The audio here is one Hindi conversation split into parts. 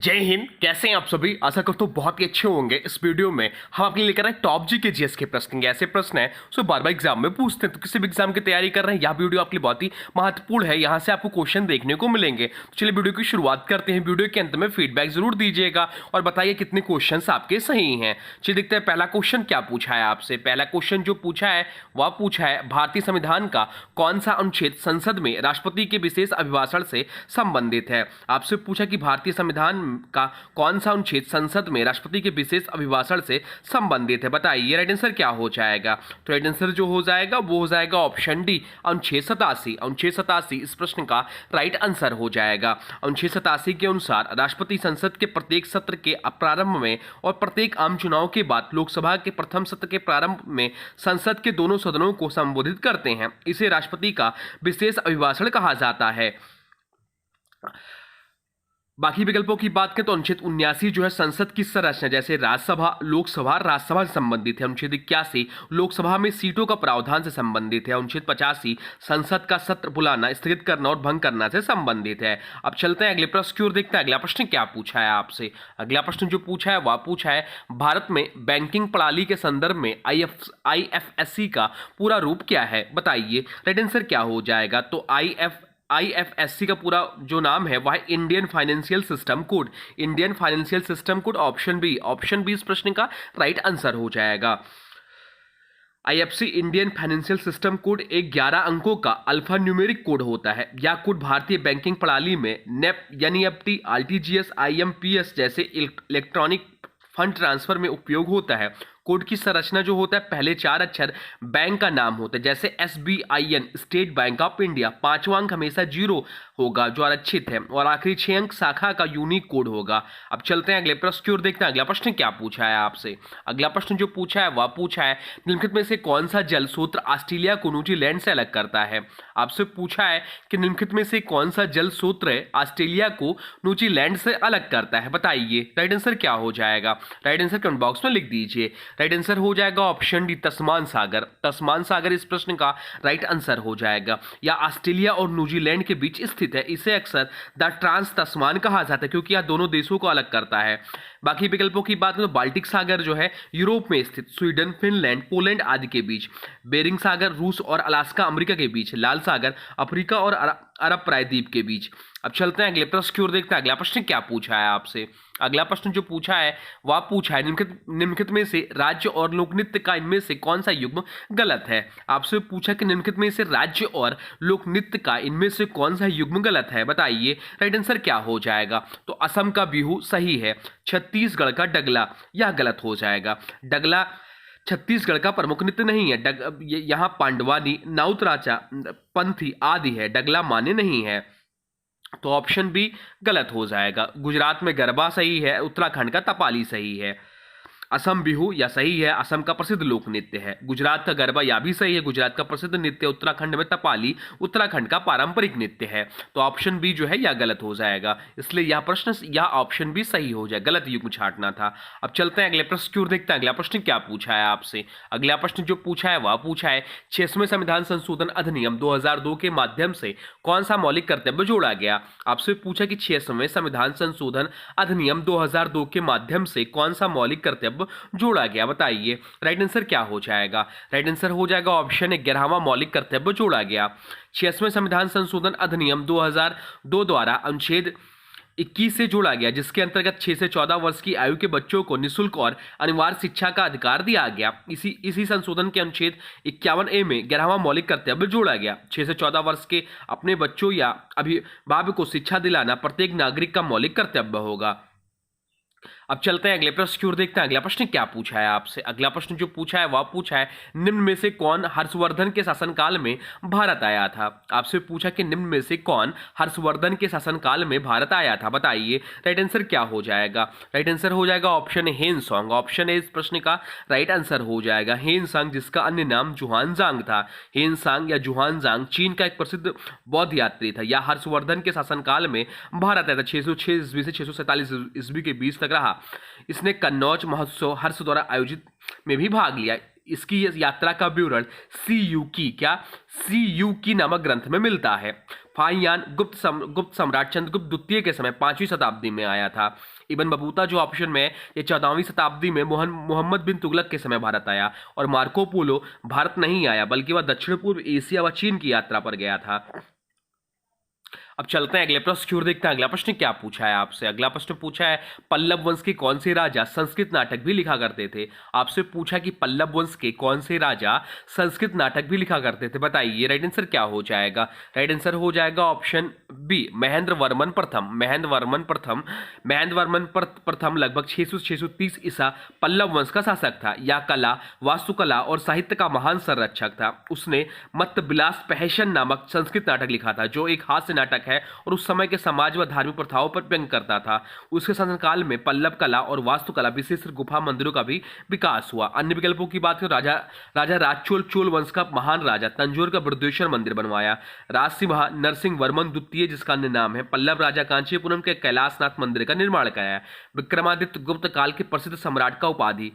जय हिंद। कैसे हैं आप सभी? आशा करता हूँ बहुत ही अच्छे होंगे। इस वीडियो में हम आपके लिए लेकर आए टॉप जी के जीएस के प्रश्न। ऐसे प्रश्न हैं जो बार बार एग्जाम में पूछते हैं, तो किसी भी एग्जाम की तैयारी कर रहे हैं, यह वीडियो आपके लिए बहुत ही महत्वपूर्ण है। यहाँ से आपको क्वेश्चन देखने को मिलेंगे। तो चलिए वीडियो की शुरुआत करते हैं। वीडियो के अंत में फीडबैक जरूर दीजिएगा और बताइए कितने क्वेश्चन आपके सही हैं। चलिए देखते हैं पहला क्वेश्चन क्या पूछा है आपसे। पहला क्वेश्चन जो पूछा है वह पूछा है भारतीय संविधान का कौन सा अनुच्छेद संसद में राष्ट्रपति के विशेष अभिभाषण से संबंधित है। आपसे पूछा कि भारतीय संविधान का कौन सा अनुच्छेद संसद में राष्ट्रपति के विशेष अभिभाषण से संबंधित है, बताइए। राइट आंसर क्या हो जाएगा? तो राइट आंसर जो हो जाएगा वो हो जाएगा ऑप्शन डी, अनुच्छेद 87। अनुच्छेद 87 इस प्रश्न का राइट आंसर हो जाएगा। अनुच्छेद 87 के अनुसार राष्ट्रपति संसद के प्रत्येक सत्र के प्रारंभ में और प्रत्येक आम चुनाव के बाद लोकसभा के प्रथम सत्र के प्रारंभ में संसद के दोनों सदनों को संबोधित करते हैं। इसे राष्ट्रपति का विशेष अभिभाषण कहा जाता है। बाकी विकल्पों की बात करें तो अनुच्छेद 79 जो है संसद की संरचना, जैसे राज्यसभा, लोकसभा, राज्यसभा से संबंधित है। अनुच्छेद 81 लोकसभा में सीटों का प्रावधान से संबंधित है। अनुच्छेद 85 संसद का सत्र बुलाना, स्थगित करना और भंग करना से संबंधित है। अब चलते हैं अगले प्रश्न की ओर, देखते हैं अगला प्रश्न क्या पूछा है आपसे। अगला प्रश्न जो पूछा है वह पूछा है भारत में बैंकिंग प्रणाली के संदर्भ में IFSC का पूरा रूप क्या है, बताइए। राइट आंसर क्या हो जाएगा? तो IFSC का पूरा जो नाम है वह Indian financial system code. Indian financial system code option B इस प्रश्न का राइट आंसर हो जाएगा। IFSC Indian financial system code एक 11 अंकों का अल्फा न्यूमेरिक कोड होता है। यह कोड भारतीय बैंकिंग प्रणाली में नेप, NEFT, RTGS, IMPS जैसे इलेक्ट्रॉनिक फंड ट्रांसफर में उपयोग होता है। कोड की संरचना जो होता है, पहले 4 अक्षर बैंक का नाम होता है, जैसे SBIN, state bank of India. 5वां अंक हमेशा 0 होगा जो आरक्षित है, और आखिरी 6 अंक शाखा का यूनिक कोड होगा। अब चलते हैं अगले प्रश्न की ओर, देखते हैं अगला प्रश्न क्या पूछा है आपसे। अगला प्रश्न जो पूछा है वह पूछा है निम्नलिखित में से कौन सा जल स्रोत ऑस्ट्रेलिया को न्यूजीलैंड से अलग करता है। आपसे पूछा है कि निम्नलिखित में से कौन सा जल स्रोत ऑस्ट्रेलिया को न्यूजीलैंड से अलग करता है, बताइए। राइट आंसर क्या हो जाएगा? राइट आंसर कमेंट बॉक्स में लिख दीजिए। राइट आंसर हो जाएगा ऑप्शन डी, तस्मान सागर। तस्मान सागर इस प्रश्न का राइट आंसर हो जाएगा। यह ऑस्ट्रेलिया और न्यूजीलैंड के बीच स्थित है। इसे अक्सर द ट्रांस तस्मान कहा जाता है क्योंकि यह दोनों देशों को अलग करता है। बाकी विकल्पों की बात करें तो बाल्टिक सागर जो है यूरोप में स्थित, स्वीडन, फिनलैंड, पोलैंड आदि के बीच। बेरिंग सागर रूस और अलास्का अमेरिका के बीच। लाल सागर अफ्रीका और अरब प्रायद्वीप के बीच। अब चलते हैं अगले प्रश्न की ओर, देखते हैं अगला प्रश्न क्या पूछा है आपसे। अगला प्रश्न जो पूछा है वह पूछा है निम्नलिखित में से राज्य और लोक नृत्य का इनमें से कौन सा युग्म गलत है। आपसे पूछा कि निम्नलिखित में से राज्य और लोक नृत्य का इनमें से कौन सा युग्म गलत है, बताइए। राइट आंसर क्या हो जाएगा? तो असम का बिहू सही है। छत्तीसगढ़ का डगला यह गलत हो जाएगा। डगला छत्तीसगढ़ का प्रमुख नृत्य नहीं है। यहाँ पांडवानी, नाउतराचा, पंथी आदि है, डगला मान्य नहीं है। तो ऑप्शन बी गलत हो जाएगा। गुजरात में गरबा सही है। उत्तराखंड का तपाली सही है। असम बिहू या सही है, असम का प्रसिद्ध लोक नृत्य है। गुजरात का गरबा या भी सही है, गुजरात का प्रसिद्ध नृत्य। उत्तराखंड में तपाली उत्तराखंड का पारंपरिक नृत्य है। तो ऑप्शन बी जो है यह गलत हो जाएगा। इसलिए यह प्रश्न, यह ऑप्शन भी सही हो जाए, गलत युग्म छांटना था। अब चलते हैं अगले प्रश्न की ओर, देखते हैं अगला प्रश्न क्या पूछा है आपसे। अगला प्रश्न जो पूछा है वह पूछा है 6वें संविधान संशोधन अधिनियम 2002 के माध्यम से कौन सा मौलिक कर्तव्य जोड़ा गया। आपसे पूछा कि 6वें संविधान संशोधन अधिनियम 2002 के माध्यम से कौन सा मौलिक कर्तव्य जोड़ा गया, बताइए। राइट आंसर क्या हो जाएगा? राइट आंसर हो जाएगा ऑप्शन 11वां मौलिक कर्तव्य जोड़ा गया। 6वें संविधान संशोधन अधिनियम 2002 द्वारा अनुच्छेद 21 से जोड़ा गया, जिसके अंतर्गत 6 से 14 वर्ष की आयु के बच्चों को निःशुल्क और अनिवार्य शिक्षा का अधिकार दिया गया। इसी संशोधन के अनुच्छेद 51A में 11वां मौलिक कर्तव्य जोड़ा गया। 6 से 14 वर्ष के अपने बच्चों या अभिभावक को शिक्षा दिलाना प्रत्येक नागरिक का मौलिक कर्तव्य होगा। अब चलते हैं अगले प्रश्न की ओर, देखते हैं अगला प्रश्न क्या पूछा है आपसे। अगला प्रश्न जो पूछा है वह पूछा है निम्न में से कौन हर्षवर्धन के शासनकाल में भारत आया था। आपसे पूछा कि निम्न में से कौन हर्षवर्धन के शासनकाल में भारत आया था, बताइए। राइट आंसर क्या हो जाएगा? राइट आंसर हो जाएगा ऑप्शन ए, हेनसोंग। ऑप्शन ए इस प्रश्न का राइट आंसर हो जाएगा। हेनसांग, जिसका अन्य नाम जुहानजांग था। हेनसांग या जुहानजांग चीन का एक प्रसिद्ध बौद्ध यात्री था। यह हर्षवर्धन के शासनकाल में भारत आया था। 606 ईस्वी से 647 ईस्वी के बीच तक रहा। इसने कन्नौज महोत्सव हर्ष द्वारा आयोजित में भी भाग लिया। इसकी यात्रा का विवरण CU की नामक ग्रंथ में मिलता है। फाहियान गुप्त सम्राट चंद्रगुप्त द्वितीय के समय 5वीं शताब्दी में आया था। इब्न बतूता जो ऑप्शन में है, ये 14वीं शताब्दी में मोहम्मद बिन तुगलक के समय भारत आया। और मार्को पोलो भारत नहीं आया, बल्कि वह दक्षिण पूर्व एशिया व चीन की यात्रा पर गया था। अब चलते हैं अगले प्रश्न की ओर, देखते हैं अगला प्रश्न क्या पूछा है आपसे। अगला प्रश्न पूछा है पल्लव वंश के कौन से राजा संस्कृत नाटक भी लिखा करते थे। आपसे पूछा कि पल्लव वंश के कौन से राजा संस्कृत नाटक भी लिखा करते थे, बताइए राइट आंसर क्या हो जाएगा। राइट आंसर हो जाएगा ऑप्शन बी, महेंद्र वर्मन प्रथम। महेंद्र वर्मन प्रथम लगभग 630 ईसा पल्लव वंश का शासक था। यह कला, वास्तुकला और साहित्य का महान संरक्षक था। उसने मत्त विलास पहशन नामक संस्कृत नाटक लिखा था, जो एक हास्य नाटक है और उस समय के समाज व धार्मिक प्रथाओं पर व्यंग करता था। उसके शासनकाल में पल्लव कला और वास्तुकला, विशेष गुफा मंदिरों का भी विकास हुआ। अन्य विकल्पों की बात करें, राजा राजचोल चोल वंश का महान राजा तंजौर का बृहदेश्वर मंदिर बनवाया। राजसिंह नरसिंह वर्मन द्वितीय, जिसका अन्य नाम है पल्लव राजा, कांचीपुरम के कैलाशनाथ मंदिर का निर्माण कराया। विक्रमादित्य गुप्त काल के प्रसिद्ध सम्राट का उपाधि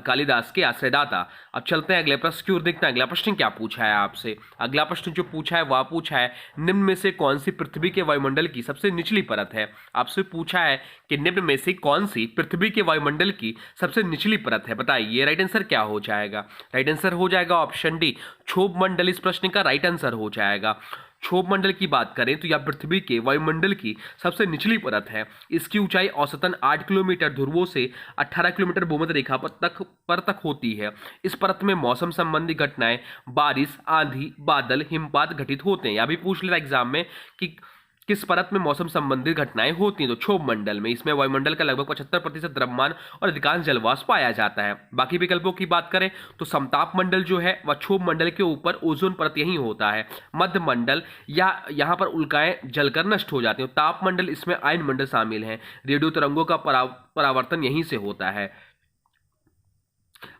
कालिदास के आश्रयदाता। अब चलते हैं अगले प्रश्न की ओर, देखते हैं अगला प्रश्न क्या पूछा है आपसे। अगला प्रश्न जो पूछा है वह पूछा है निम्न में से कौन सी पृथ्वी के वायुमंडल की सबसे निचली परत है। आपसे पूछा है कि निम्न में से कौन सी पृथ्वी के वायुमंडल की सबसे निचली परत है, बताइए राइट आंसर क्या हो जाएगा। राइट आंसर हो जाएगा ऑप्शन डी, क्षोभ मंडल इस प्रश्न का राइट आंसर हो जाएगा। क्षोभ मंडल की बात करें तो यह पृथ्वी के वायुमंडल की सबसे निचली परत है। इसकी ऊंचाई औसतन 8 किलोमीटर ध्रुवों से 18 किलोमीटर भूमध्य रेखा पर तक होती है। इस परत में मौसम संबंधी घटनाएं, बारिश, आंधी, बादल, हिमपात घटित होते हैं। यह भी पूछ लिया एग्जाम में कि किस परत में मौसम संबंधी घटनाएं होती हैं, तो क्षोभ मंडल में। इसमें वायुमंडल का लगभग 75% द्रव्यमान और अधिकांश जलवाष्प पाया जाता है। बाकी विकल्पों की बात करें तो समताप मंडल जो है वह क्षोभ मंडल के ऊपर ओजोन परत यही होता है। मध्य मंडल या यहाँ पर उल्काएं जलकर नष्ट हो जाती हैं। ताप मंडल, इसमें आयन मंडल शामिल है। रेडियो तरंगों का परावर्तन यहीं से होता है।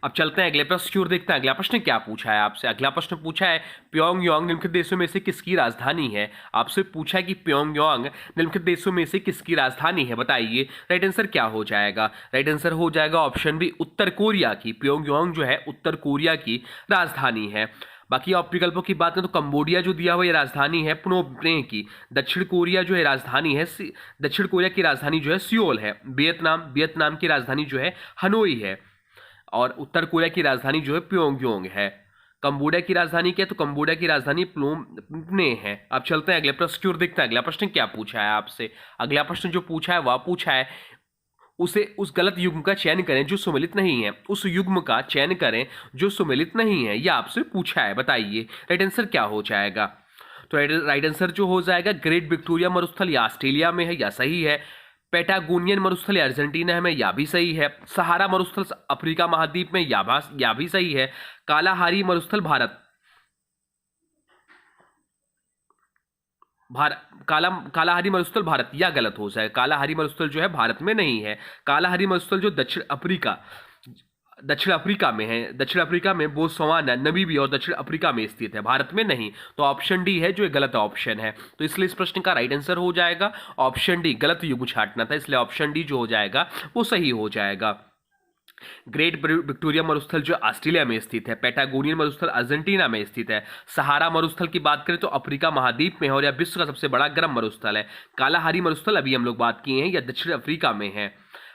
अब चलते हैं अगले प्रश्न की ओर, देखते हैं अगला प्रश्न क्या पूछा है आपसे। अगला प्रश्न पूछा है प्योंगयांग निम्नलिखित देशों में से किसकी राजधानी है। आपसे पूछा है कि प्योंगयांग निम्नलिखित देशों में से किसकी राजधानी है, बताइए राइट आंसर क्या हो जाएगा। राइट आंसर हो जाएगा ऑप्शन बी, उत्तर कोरिया की। प्योंगयांग जो है उत्तर कोरिया की राजधानी है। बाकी आप विकल्पों की बात करें तो कंबोडिया जो दिया हुआ ये राजधानी है प्नोम पेन की। दक्षिण कोरिया जो है राजधानी है, दक्षिण कोरिया की राजधानी जो है सियोल है। वियतनाम की राजधानी जो है हनोई है। और उत्तर कोरिया की राजधानी जो है प्योंगयांग है। कंबोडिया की राजधानी क्या है, तो कंबोडिया की राजधानी प्नोम पेन है। अब चलते हैं अगले प्रश्न की ओर, देखते हैं अगला प्रश्न क्या पूछा है आपसे। अगला प्रश्न जो पूछा है वह पूछा है उस गलत युग्म का चयन करें जो सुमेलित नहीं है। उस युग्म का चयन करें जो सुमेलित नहीं है, यह आपसे पूछा है, बताइए राइट आंसर क्या हो जाएगा। तो राइट आंसर जो हो जाएगा ग्रेट विक्टोरिया मरुस्थल या ऑस्ट्रेलिया में है, या सही है। पैटागोनियन मरुस्थल अर्जेंटीना में, या भी सही है। सहारा मरुस्थल अफ्रीका महाद्वीप में, या भी सही है। कालाहारी मरुस्थल कालाहारी मरुस्थल भारत, या गलत हो जाए। कालाहारी मरुस्थल जो है भारत में नहीं है। कालाहारी मरुस्थल जो दक्षिण अफ्रीका में है। दक्षिण अफ्रीका में बोत्सवाना, नमीबिया और दक्षिण अफ्रीका में स्थित है, भारत में नहीं। तो ऑप्शन डी है जो गलत ऑप्शन है। तो इसलिए इस प्रश्न का राइट आंसर हो जाएगा ऑप्शन डी, गलत युग्म छांटना था, इसलिए ऑप्शन डी जो हो जाएगा वो सही हो जाएगा। ग्रेट विक्टोरिया मरुस्थल जो ऑस्ट्रेलिया में स्थित है। पैटागोनियन मरुस्थल अर्जेंटीना में स्थित है। सहारा मरुस्थल की बात करें तो अफ्रीका महाद्वीप में है और यह विश्व का सबसे बड़ा गर्म मरुस्थल है। कालाहारी मरुस्थल अभी हम लोग बात किए हैं, यह दक्षिण अफ्रीका में है।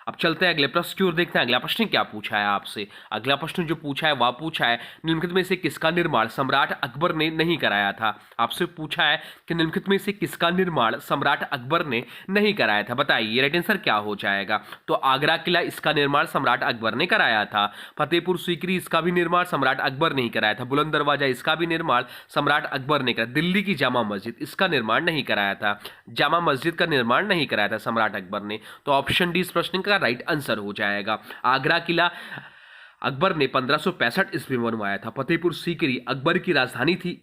अब चलते हैं अगले प्रश्न की ओर, देखते हैं अगला प्रश्न क्या पूछा है आपसे। अगला प्रश्न जो पूछा है वह पूछा है निम्नलिखित में से किसका निर्माण सम्राट अकबर ने नहीं कराया था। आपसे पूछा है कि निम्नलिखित में से किसका निर्माण सम्राट अकबर ने नहीं कराया था, बताइए राइट आंसर क्या हो जाएगा। तो आगरा किला, इसका निर्माण सम्राट अकबर ने कराया था। फतेहपुर सीकरी, इसका भी निर्माण सम्राट अकबर ने ही कराया था। बुलंद दरवाजा, इसका भी निर्माण सम्राट अकबर ने कराया। दिल्ली की जामा मस्जिद, इसका निर्माण नहीं कराया था। जामा मस्जिद का निर्माण नहीं कराया था सम्राट अकबर ने। तो ऑप्शन डी इस प्रश्न का राइट आंसर हो जाएगा। आगरा किला अकबर ने 1565 ईस्वी में बनवाया था। फतेहपुर सीकरी अकबर की राजधानी थी,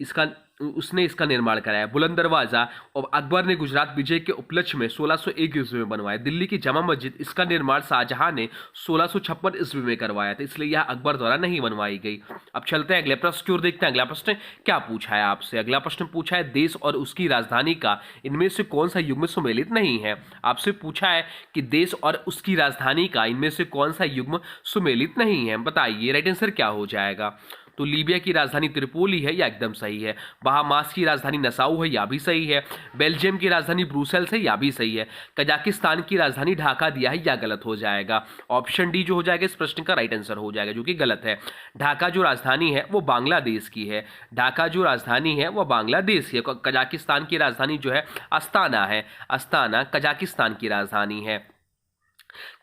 उसने इसका निर्माण कराया। बुलंद दरवाजा और अकबर ने गुजरात विजय के उपलक्ष्य में 1601 ईस्वी में बनवाया। दिल्ली की जामा मस्जिद, इसका निर्माण शाहजहां ने 1656 ईस्वी में करवाया था, इसलिए यह अकबर द्वारा नहीं बनवाई गई। अब चलते हैं अगले प्रश्न की ओर, देखते हैं अगला प्रश्न क्या पूछा है आपसे। अगला प्रश्न पूछा है देश और उसकी राजधानी का इनमें से कौन सा युग्म सुमेलित नहीं है। आपसे पूछा है कि देश और उसकी राजधानी का इनमें से कौन सा युग्म सुमेलित नहीं है, बताइए राइट आंसर क्या हो जाएगा। तो लीबिया की राजधानी त्रिपोली है, या एकदम सही है। बहामास की राजधानी नसाऊ है, या भी सही है। बेल्जियम की राजधानी ब्रुसेल्स है, या भी सही है। कजाकिस्तान की राजधानी ढाका दिया है, या गलत हो जाएगा। ऑप्शन डी जो हो जाएगा इस प्रश्न का राइट आंसर हो जाएगा, जो कि गलत है। ढाका जो राजधानी है वो बांग्लादेश की है। ढाका जो राजधानी है वो बांग्लादेश की है। कजाकिस्तान की राजधानी जो है अस्ताना है। अस्ताना कजाकिस्तान की राजधानी है।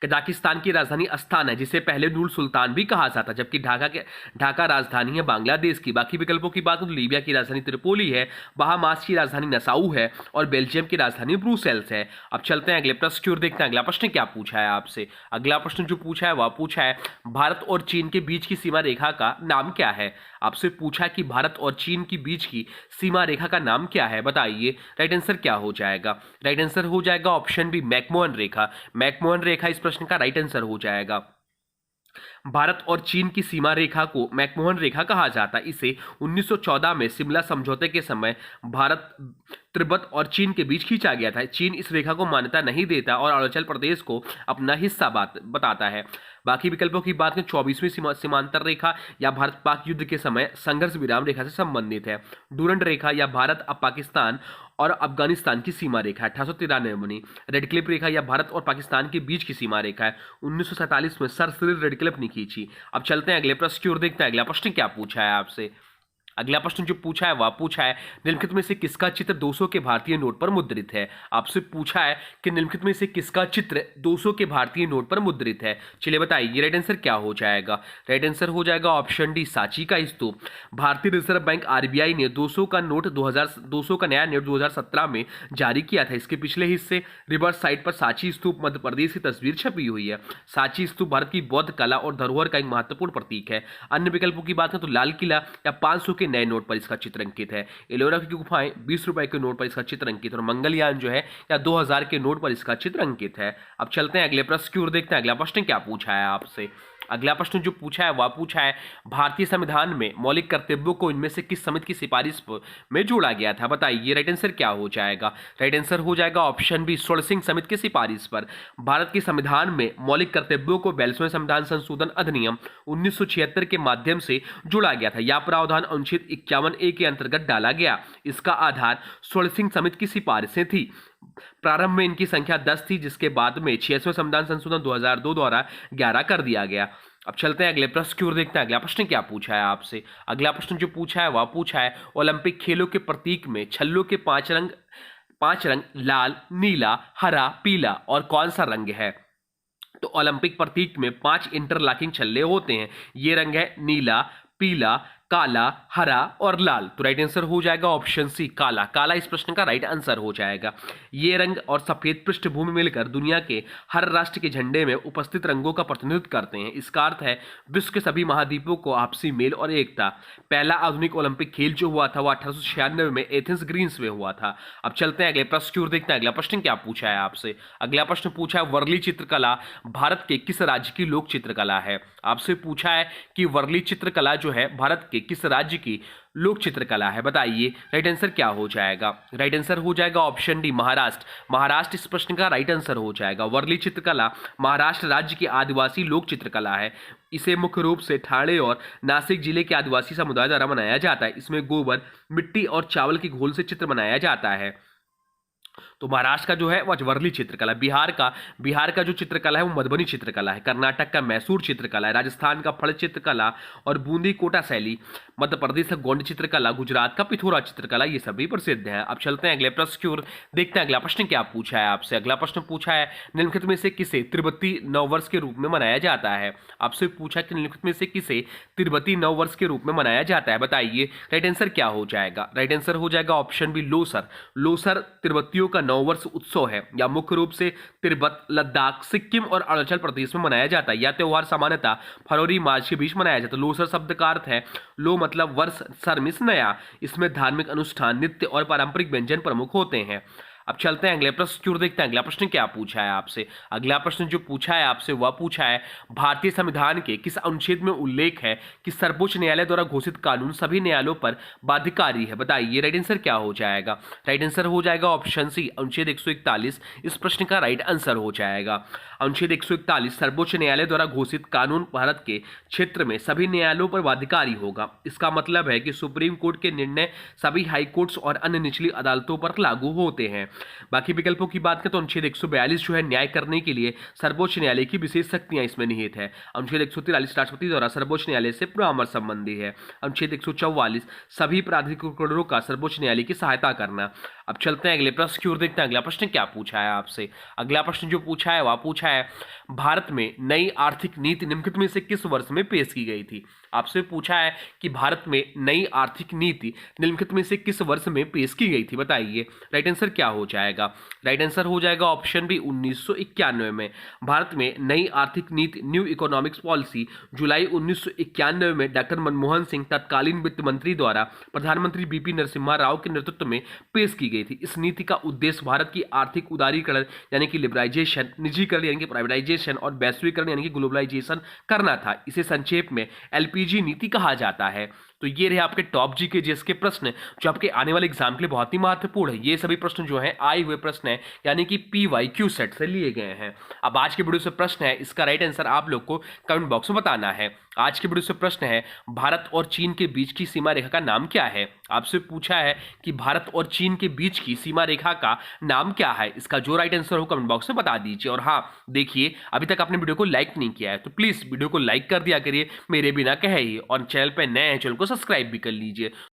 कजाकिस्तान की राजधानी अस्ताना है, जिसे पहले नूर सुल्तान भी कहा जाता, जबकि ढाका राजधानी है बांग्लादेश की। बाकी विकल्पों की बात करें तो लीबिया की राजधानी त्रिपोली है, बहामास की राजधानी नसाऊ है और बेल्जियम की राजधानी ब्रुसेल्स है। अब चलते हैं अगले प्रश्न की ओर, देखते हैं अगला प्रश्न क्या पूछा है आपसे। अगला प्रश्न जो पूछा है वह पूछा है भारत और चीन के बीच की सीमा रेखा का नाम क्या है। आपसे पूछा कि भारत और चीन के बीच की सीमा रेखा का नाम क्या है, बताइए राइट आंसर क्या हो जाएगा। राइट आंसर हो जाएगा ऑप्शन बी मैकमोहन रेखा। मैकमोहन रेखा इस प्रश्न का राइट आंसर हो जाएगा। भारत और चीन की सीमा रेखा को मैकमोहन रेखा कहा जाता है। इसे 1914 में शिमला समझौते के समय भारत, तिब्बत और चीन के बीच खींचा गया था। चीन इस रेखा को मान्यता नहीं देता और अरुणाचल प्रदेश को अपना हिस्सा बताता है। बाकी विकल्पों की बात करें 24वीं सीमांतर रेखा या भारत पाक युद्ध के समय संघर्ष विराम रेखा से संबंधित है। डूरंड रेखा या भारत अब पाकिस्तान और अफगानिस्तान की सीमा रेखा 1893 बनी। रेड क्लिफ रेखा या भारत और पाकिस्तान के बीच की सीमा रेखा है 1947 में सर सिरिल रेड क्लिफ ने खींची। अब चलते हैं अगले प्रश्न की ओर, देखते हैं अगला प्रश्न क्या पूछा है आपसे। अगला प्रश्न जो पूछा है वह पूछा है निम्नलिखित में से किसका चित्र 200 के भारतीय नोट पर मुद्रित है। आपसे पूछा है कि निम्नलिखित में से किसका चित्र 200 के भारतीय नोट पर मुद्रित है। चलिए बताइए राइट आंसर क्या हो जाएगा। राइट आंसर हो जाएगा ऑप्शन डी सांची का स्तूप। भारतीय रिजर्व बैंक आरबीआई ने 200 का नया नोट 2017 में जारी किया था। इसके पिछले हिस्से रिवर्स साइड पर सांची स्तूप मध्य प्रदेश की तस्वीर छपी हुई है। सांची स्तूप भारत की बौद्ध कला और धरोहर का एक महत्वपूर्ण प्रतीक है। अन्य विकल्पों की बात करें तो लाल किला या 500 के नए नोट पर इसका चित्र अंकित है। एलोरा की गुफाएं 20 रुपए के नोट पर इसका चित्र अंकित है और मंगलयान जो है या 2000 के नोट पर इसका चित्र अंकित है। अब चलते हैं अगले प्रश्न की ओर, देखते हैं अगला प्रश्न क्या पूछा है आपसे। अगला प्रश्न जो पूछा है वह पूछा है भारतीय संविधान में मौलिक कर्तव्यों को इनमें से किस समिति की सिफारिश में जोड़ा गया था। बताइए राइट आंसर क्या हो जाएगा। राइट आंसर हो जाएगा ऑप्शन बी सोलसिंग समिति की सिफारिश पर। भारत के संविधान में मौलिक कर्तव्यों को 42वें संविधान संशोधन अधिनियम 1976 के माध्यम से जोड़ा गया था। यह प्रावधान अनुच्छेद 51A के अंतर्गत डाला गया। इसका आधार सोलसिंग समिति की सिफारिशें थी। प्रारंभ में इनकी संख्या 10 थी, जिसके बाद में 66वें संविधान संशोधन 2002 द्वारा 11 कर दिया गया। अब चलते हैं अगले प्रश्न की ओर, देखते हैं अगला प्रश्न क्या पूछा है आपसे। अगला प्रश्न जो पूछा है वह पूछा है ओलंपिक खेलों के प्रतीक में छल्लों के 5 रंग लाल, नीला, हरा, पीला और कौन सा रंग है। तो ओलंपिक प्रतीक में 5 इंटरलॉकिंग छल्ले होते हैं। ये रंग है नीला, पीला, काला, हरा और लाल। तो राइट आंसर हो जाएगा ऑप्शन सी काला। काला इस प्रश्न का राइट आंसर हो जाएगा। ये रंग और सफेद पृष्ठभूमि मिलकर दुनिया के हर राष्ट्र के झंडे में उपस्थित रंगों का प्रतिनिधित्व करते हैं। इसका अर्थ है विश्व के सभी महाद्वीपों को आपसी मेल और एकता। पहला आधुनिक ओलंपिक खेल जो हुआ था वह 1896 में एथेंस ग्रीन्स में हुआ था। अब चलते हैं अगले प्रश्न की ओर, देखते हैं अगला प्रश्न क्या पूछा है आपसे। अगला प्रश्न पूछा है वर्ली चित्रकला भारत के किस राज्य की लोक चित्रकला है। आपसे पूछा है कि वर्ली चित्रकला जो है भारत के किस राज्य की लोक चित्रकला है। बताइए राइट आंसर क्या हो जाएगा। राइट आंसर हो जाएगा ऑप्शन डी महाराष्ट्र। महाराष्ट्र इस प्रश्न का राइट आंसर हो जाएगा। वर्ली चित्रकला महाराष्ट्र राज्य की आदिवासी लोक चित्रकला है। इसे मुख्य रूप से ठाणे और नासिक जिले के आदिवासी समुदाय द्वारा मनाया जाता है। इसमें गोबर, मिट्टी और चावल की घोल से चित्र बनाया जाता है। तो महाराष्ट्र का जो है वह वर्ली चित्रकला। बिहार का जो चित्रकला है वो मधुबनी चित्रकला है। कर्नाटक का मैसूर चित्रकला है। राजस्थान का फड़ चित्रकला और बूंदी कोटा शैली। मध्य प्रदेश का गोंड चित्रकला। गुजरात का पिथौरा चित्रकला। ये सभी प्रसिद्ध है। अब चलते हैं अगले प्रश्न की ओर, देखते हैं अगला प्रश्न क्या पूछा है आपसे। अगला प्रश्न पूछा है निम्नलिखित में से किसे तिब्बती नववर्ष के रूप में मनाया जाता है। आपसे पूछा कि निम्नलिखित में से किसे तिब्बती नववर्ष के रूप में मनाया जाता है। बताइए राइट आंसर क्या हो जाएगा। राइट आंसर हो जाएगा ऑप्शन बी लोसर। लोसर तिब्बतियों का नववर्ष उत्सव है। या मुख्य रूप से तिब्बत, लद्दाख, सिक्किम और अरुणाचल प्रदेश में मनाया जाता है। यह त्योहार सामान्यतः फरवरी मार्च के बीच मनाया जाता है। लोसर शब्द का अर्थ है लो मतलब वर्ष, सर मीन्स नया। इसमें धार्मिक अनुष्ठान, नृत्य और पारंपरिक व्यंजन प्रमुख होते हैं। अब चलते हैं अगले प्रश्न की ओर, देखते हैं अगला प्रश्न क्या पूछा है आपसे। अगला प्रश्न जो पूछा है आपसे वह पूछा है, भारतीय संविधान के किस अनुच्छेद में उल्लेख है कि सर्वोच्च न्यायालय द्वारा घोषित कानून सभी न्यायालयों पर बाध्यकारी है? बताइए राइट आंसर क्या हो जाएगा। राइट आंसर हो जाएगा ऑप्शन सी, अनुच्छेद 141 इस प्रश्न का राइट आंसर हो जाएगा। अनुच्छेद 141 सर्वोच्च न्यायालय द्वारा घोषित कानून भारत के क्षेत्र में सभी न्यायालयों पर बाध्यकारी होगा। इसका मतलब है कि सुप्रीम कोर्ट के निर्णय सभी हाई कोर्ट्स और अन्य निचली अदालतों पर लागू होते हैं। बाकी विकल्पों की बात करें तो अनुच्छेद 142 जो है न्याय करने के लिए सर्वोच्च न्यायालय की विशेष शक्तियां इसमें निहित है। अनुच्छेद 143 राष्ट्रपति द्वारा सर्वोच्च न्यायालय से परामर्श संबंधी है। अनुच्छेद 144 सभी प्राधिकरणों का सर्वोच्च न्यायालय की सहायता करना। अब चलते हैं अगले प्रश्न की ओर, देखते हैं अगला प्रश्न क्या पूछा है आपसे। अगला प्रश्न जो पूछा है वह पूछा है, भारत में नई आर्थिक नीति निम्नलिखित में से किस वर्ष में पेश की गई थी? आपसे पूछा है कि भारत में नई आर्थिक नीति निम्नलिखित में से किस वर्ष में पेश की गई थी? बताइए राइट आंसर क्या हो जाएगा। राइट आंसर हो जाएगा ऑप्शन बी, 1991 में। भारत में नई आर्थिक नीति न्यू इकोनॉमिक्स पॉलिसी जुलाई 1991 में डॉक्टर मनमोहन सिंह तत्कालीन वित्त मंत्री द्वारा प्रधानमंत्री बीपी नरसिम्हा राव के नेतृत्व में पेश की गई थी। इस नीति का उद्देश्य भारत की आर्थिक उदारीकरण यानी कि लिबराइजेशन, निजीकरण यानी कि प्राइवेटाइजेशन और वैश्वीकरण यानी कि ग्लोबलाइजेशन करना था। इसे संक्षेप में एलपीजी नीति कहा जाता है। तो ये रहे आपके टॉप जी के जीएस के प्रश्न जो आपके आने वाले एग्जाम के लिए बहुत ही महत्वपूर्ण है। ये सभी प्रश्न जो हैं आए हुए प्रश्न है यानी कि PYQ सेट से लिए गए हैं। अब आज के वीडियो से प्रश्न है, इसका राइट आंसर आप लोग को कमेंट बॉक्स में बताना है। आज के वीडियो से प्रश्न है, भारत और चीन के बीच की सीमा रेखा का नाम क्या है? आपसे पूछा है कि भारत और चीन के बीच की सीमा रेखा का नाम क्या है? इसका जो राइट आंसर हो कमेंट बॉक्स में बता दीजिए। और हाँ देखिए, अभी तक आपने वीडियो को लाइक नहीं किया है तो प्लीज वीडियो को लाइक कर दिया करिए मेरे बिना कहे ही, और चैनल पर नए हैं चैनल को सब्सक्राइब भी कर लीजिए।